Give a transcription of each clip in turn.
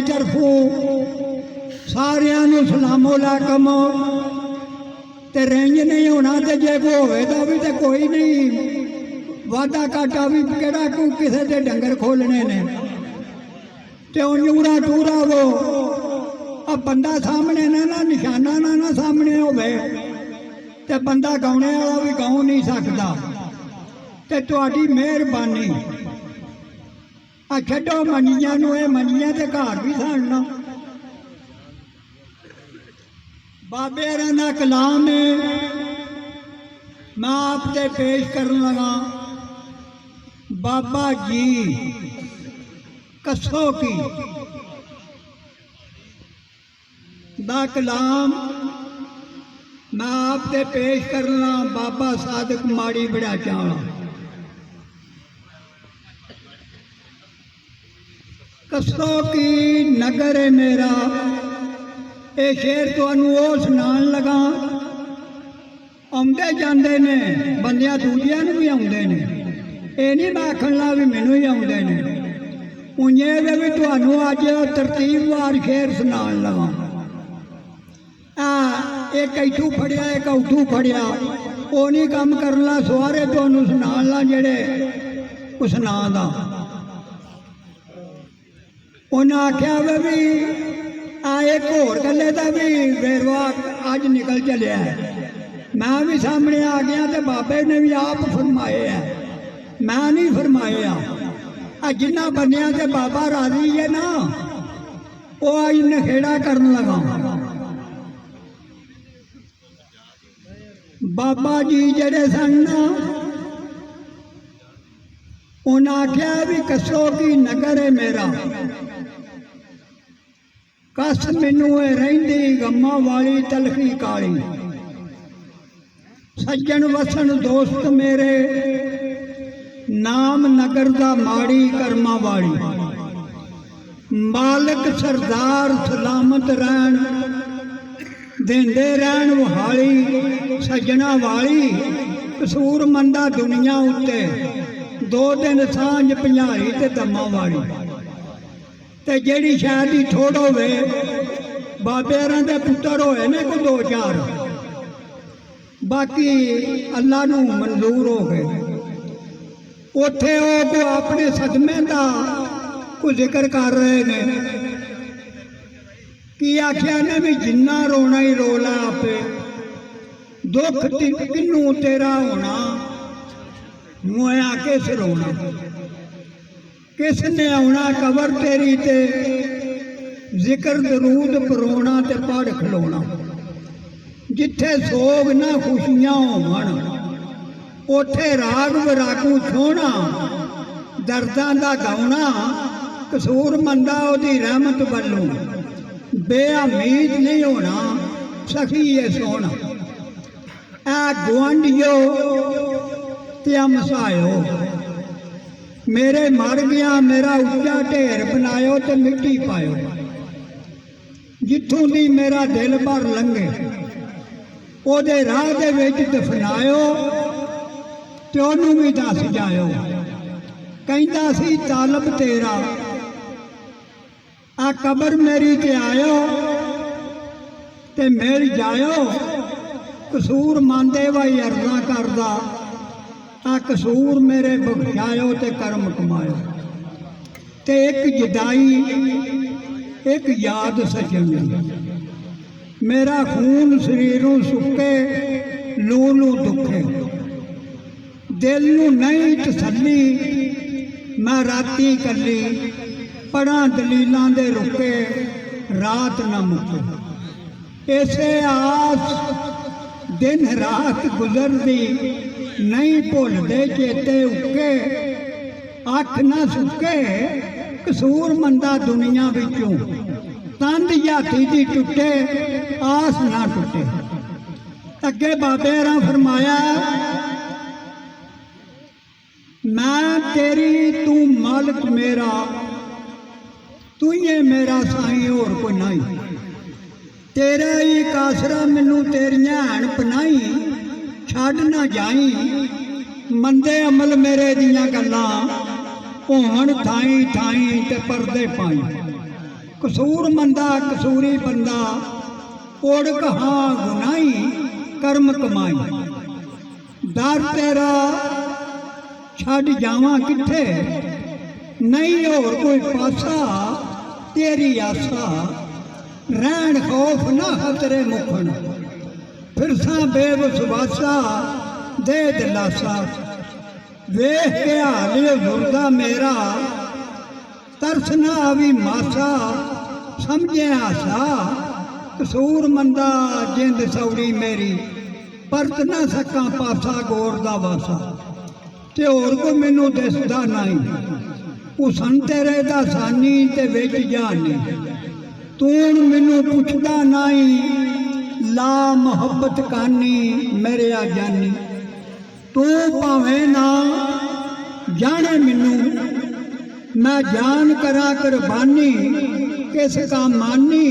तरफों सारिਆਂ ਨੂੰ सलामो अलैकुम। ते रेंज नहीं होना तो जे को होवे तो भी तो कोई नहीं, वादा घाटा भी केड़ा कोई किसी के डंगर खोलने ने। ते ऊरा टूरा वो अब बंदा सामने ना निशाना ना सामने होवे ते बंदा गाने वाला भी गा नहीं सकता। ते तुहाडी मेहरबानी आ छड्डो मनिया नूं, ये मनिया ते घर भी साड़ना। बाबे दा कलाम है, मैं आप ते पेश करन लगा। बाबा जी कसो की दा कलाम मैं आप ते पेश करना। बाबा सादिक माड़ी बड़ा चावला। कसो की नगर है मेरा, ये शेर तुहानू वो सुनान लगा। आउंदे जांदे ने बंदियां दूजियां नूं भी आउंदे ने, ये नहीं मैं आखण ला भी मैनू ही आउंदे ने। उंजे दे भी तुहानू अज तरतीबवार शेर सुनान लगा। एक इथू फड़िया एक उठू फड़िया, वो नहीं कम करना। सवारे तुहानू सुनान ला जेड़े उस नां दा। उन्हें आख्या वे भी एक होर गल्ले का भी वेरवा अज निकल चलिया है। मैं भी सामने आ गया तो बाबे ने भी आप फरमाए है, मैं नहीं फरमाए आ। जिन्ना बनिया तो बाबा राजी है ना, वो अज नखेड़ा करन लगा। बाबा जी जड़े सन ना, उन्हें आख्या भी कसो की नगर है मेरा, कस मैनू रहिंदी गम्मा वाली तलखी काली। सज्जन वसन दोस्त मेरे, नाम नगर दा माड़ी कर्मा वाली। मालिक सरदार सलामत रहन, देंदे रहन वहाली सज्जना वाली। कसूर मंदा दुनिया उत्ते, 2 दिन सांझ भंजारी ते दम्मा वाली। ते जेड़ी शायद ही थोड़ होवे, बाबेरां दे पुत्तर होए ने को 2-4, बाकी अल्लाह नूं मंजूर हो गए। उत्थे वो को अपने सदमे का को जिक्र कर रहे ने कि आख्या ने भी जिन्ना रोना ही रो ला आपे, दुख किनू तेरा होना, मोया किस रोना। किसने आना कबर तेरी ते, जिक्र दरूद परोना ते पढ़ खलोना। जिथे सोग ना खुशियां होवन, उथे राग वरागू छोना। दर्दां दा गाउना, कसूर मंदा ओदी रहमत वल्लों। बेउम्मीद नहीं होना, सखी ये सोना। ऐ गुआंढियो ते हमसायो, मेरे मर गया मेरा उच्चा ढेर बनायो ते मिट्टी पायो। जिथों दी मेरा दिल भर लंघे, ओदे राह दे विच दफनायो ते ओनू भी दस जायो। कहंदा सी तालब तेरा, आ कबर मेरी ते आयो ते मिल जायो। कसूर मांदे वाई अरज़ां करदा, आ कसूर मेरे बख्शायो ते कर्म कमायो। ते एक जुदाई एक याद सजन, मेरा खून शरीरों सुके लू लू दुखे। दिल नूं नहीं तसल्ली, मैं राती कली पढ़ा दलीलां दे रुके, रात न मुके। इसे आस दिन रात गुजरदी, नहीं भुलदे चेते उके। अख ना सुके, कसूर मंदा दुनिया विचों। तंद जाती दी टुटे, आस ना टुटे। अगे बाबे रा फरमाया, मैं तेरी तू मालिक मेरा, तू ही मेरा साईं होर कोई नहीं। तेरा ही कासरा मैनू तेरियां हैन पनाई, छड़ ना जाई। मंदे अमल मेरे दियां गल्लां होण थाई थाई ते परदे पाई। ਕਸੂਰ ਮੰਦਾ ਕਸੂਰੀ ਬੰਦਾ, ਓੜ ਕਹਾਂ ਗੁਨਾਈ ਕਰਮ ਕਮਾਈ। ਦਰ ਤੇਰਾ ਛੱਡ ਜਾਵਾਂ ਕਿੱਥੇ, ਨਹੀਂ ਹੋਰ ਕੋਈ ਪਾਸਾ ਤੇਰੀ ਆਸਾ। ਰਹਿਣ ਖੌਫ ਨਾ ਖਤਰੇ ਮੁਖਣ, ਫਿਰਸਾਂ ਬੇਵਸਵਾਸਾ ਦੇ ਦਿਲਾਸਾ। ਵੇਖ ਕੇ ਹਾਲ ਮੁਰਦਾ ਮੇਰਾ, ਤਰਸ ਨਾ ਆਵੀ ਮਾਸਾ ਸਮਝੇ ਆਸਾ। ਕਸੂਰ ਮੰਦਾ ਜਿੰਦ ਸੌੜੀ ਮੇਰੀ, ਪਰਤ ਨਾ ਸਕਾਂ ਪਾਸਾ ਗੋਰ ਦਾ ਵਾਸਾ। ਤੇ ਹੋਰ ਕੋ ਮੈਨੂੰ ਦਿਸਦਾ ਨਹੀਂ, ਹੁਸਨ ਤੇਰੇ ਦਾ ਸਾਨੀ ਤੇ ਵਿੱਚ ਜਾਨੀ। ਤੂੰ ਮੈਨੂੰ ਪੁੱਛਦਾ ਨਹੀਂ, ਲਾ ਮੁਹੱਬਤ ਕਾਨੀ ਮੇਰੇ ਆ ਜਾਨੀ। ਤੂੰ ਭਾਵੇਂ ਨਾ ਜਾਣੇ ਮੈਨੂੰ, ਮੈਂ ਜਾਨ ਕਰਾਂ ਕੁਰਬਾਨੀ ਕਿਸ ਕਾ ਮਾਨੀ।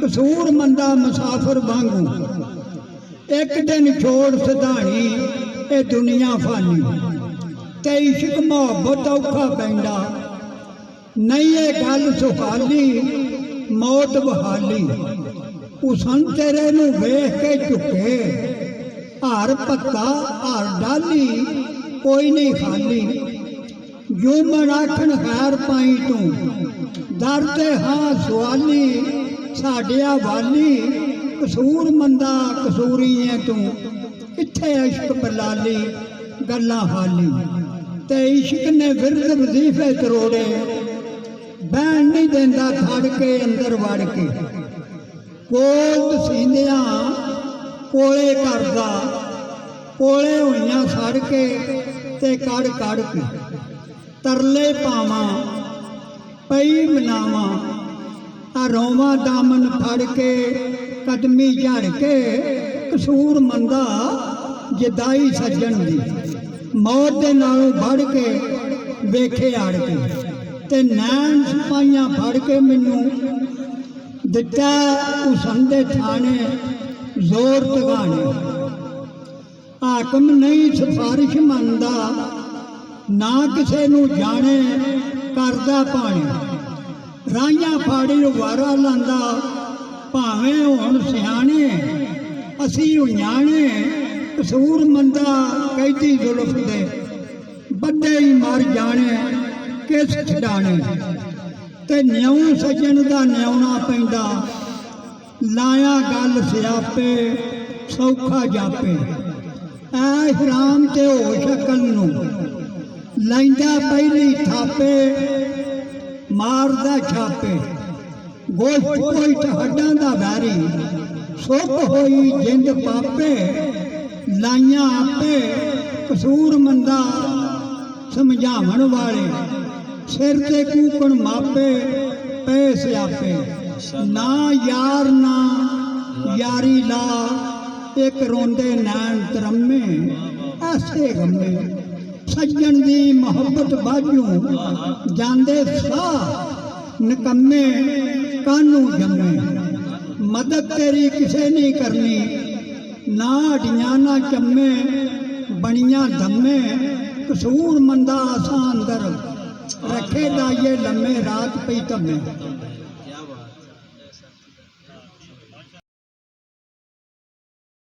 ਕਸੂਰ ਮੰਦਾ ਮੁਸਾਫਰ ਵਾਂਗੂ, ਇੱਕ ਦਿਨ ਛੋੜ ਸਿਧਾਣੀ ਇਹ ਦੁਨੀਆ ਫਾਨੀ। ਤੇ ਇਸ਼ਕ ਮੁਹੱਬਤ ਔਖਾ ਪੈਂਦਾ, ਨਹੀਂ ਇਹ ਗੱਲ ਸੁਹਾਲੀ ਮੌਤ ਬਹਾਲੀ। ਹੁਸਨ ਤੇਰੇ ਨੂੰ ਵੇਖ ਕੇ ਝੁਕੇ, ਹਰ ਪੱਤਾ ਹਰ ਡਾਲੀ ਕੋਈ ਨਹੀਂ ਖਾਲੀ। ਜੋ ਮਨ ਆਖਣ ਖੈਰ ਪਾਈ ਤੂੰ, ਦਰ ਤੇ ਹਾਂ ਸਵਾਲੀ ਸਾਡਿਆ ਵਾਲੀ। ਕਸੂਰ ਮੰਦਾ ਕਸੂਰੀ ਹੈ ਤੂੰ, ਕਿੱਥੇ ਇਸ਼ਕ ਬਲਾਲੀ ਗੱਲਾਂ ਹਾਲੀ। ਤੇ ਇਸ਼ਕ ਨੇ ਵਿਰਦ ਵਜ਼ੀਫੇ ਤਰੋੜੇ, ਬਹਿਣ ਨਹੀਂ ਦਿੰਦਾ ਖੜ ਕੇ ਅੰਦਰ ਵੜ ਕੇ। ਕੋਲ ਤਸੀਂਦਿਆਂ ਕੋਲੇ ਕਰਦਾ, ਕੋਲੇ ਹੋਈਆਂ ਸੜ ਕੇ ਤੇ ਕੜ ਕੜ ਕੇ। ਤਰਲੇ ਪਾਵਾਂ ਪਈ ਮਨਾਵਾਂ, ਆ ਰੋਵਾਂ ਦਾਮਨ ਫੜ ਕੇ ਕਦਮੀ ਝੜ ਕੇ। ਕਸੂਰ ਮੰਦਾ ਜਦਾਈ ਸੱਜਣ ਦੀ, ਮੌਤ ਦੇ ਨਾਲੋਂ ਵੜ ਕੇ ਵੇਖੇ ਆੜ ਕੇ। ਤੇ ਨੈਣ ਸਿਪਾਹੀਆਂ ਫੜ ਕੇ ਮੈਨੂੰ ਦਿੱਤਾ ਹੁਸਨ ਦੇ ਥਾਣੇ ਜ਼ੋਰ ਤਗਾਣੇ। ਹਾਕਮ ਨਹੀਂ ਸਿਫਾਰਿਸ਼ ਮੰਨਦਾ, ਨਾ ਕਿਸੇ ਨੂੰ ਜਾਣੇ ਕਰਦਾ ਪਾਣੀ। ਰਾਹੀਆਂ ਫਾੜੀ ਵਾਰਾ ਲਾਂਦਾ, ਭਾਵੇਂ ਹੋਣ ਸਿਆਣੇ ਅਸੀਂ ਉਣਾਣੇ। ਕਸੂਰ ਮੰਦਾ ਕੈਦੀ ਜ਼ੁਲਫ ਦੇ, ਬੱਦੇ ਹੀ ਮਰ ਜਾਣੇ ਕਿਸ ਛਡਾਣੇ। ਤੇ ਨਿਉ ਸੱਜਣ ਦਾ ਨਿਉਣਾ ਪੈਂਦਾ, ਲਾਇਆ ਗੱਲ ਸਿਆਪੇ ਸੌਖਾ ਜਾਪੇ। ਐ ਹਰਾਮ ਤੇ ਹੋ ਸ਼ਕਲ ਨੂੰ, ਲੈਂਦਾ ਪਹਿਲੀ ਥਾਪੇ ਮਾਰਦਾ ਛਾਪੇ। ਗੋਸ਼ਤ ਕੋਈ ਹੱਡਾਂ ਦਾ ਵੈਰੀ, ਸੁੱਕ ਹੋਈ ਜਿੰਦ ਪਾਪੇ ਲਾਈਆਂ ਆਪੇ। ਕਸੂਰ ਮੰਦਾ ਸਮਝਾਵਣ ਵਾਲੇ, ਸਿਰ ਤੇ ਕੂਕਣ ਮਾਪੇ ਪਏ ਸਿਆਪੇ। ਨਾ ਯਾਰ ਨਾ ਯਾਰੀ ਲਾ, ਇੱਕ ਰੋਂਦੇ ਨੈਣ ਤਰੰਮੇ ਐਸੇ ਗੰਮੇ। ਸੱਜਣ ਦੀ ਮੁਹੱਬਤ ਬਾਝੂ ਜਾਂਦੇ ਸਾਹ, ਨਿਕੰਮੇ ਕਾਨੂੰ ਜੰਮੇ। ਮਦਦ ਤੇਰੀ ਕਿਸੇ ਨਹੀਂ ਕਰਨੀ, ਨਾ ਹੱਡੀਆਂ ਨਾ ਚੰਮੇ ਬਣੀਆਂ ਧੰਮੇ। ਕਸੂਰ ਮੰਦਾ ਆਸਾਂ ਅੰਦਰ ਰੱਖੇ ਦਾਈਏ ਲੰਮੇ ਰਾਤ ਪਈ ਧੰਮੇ।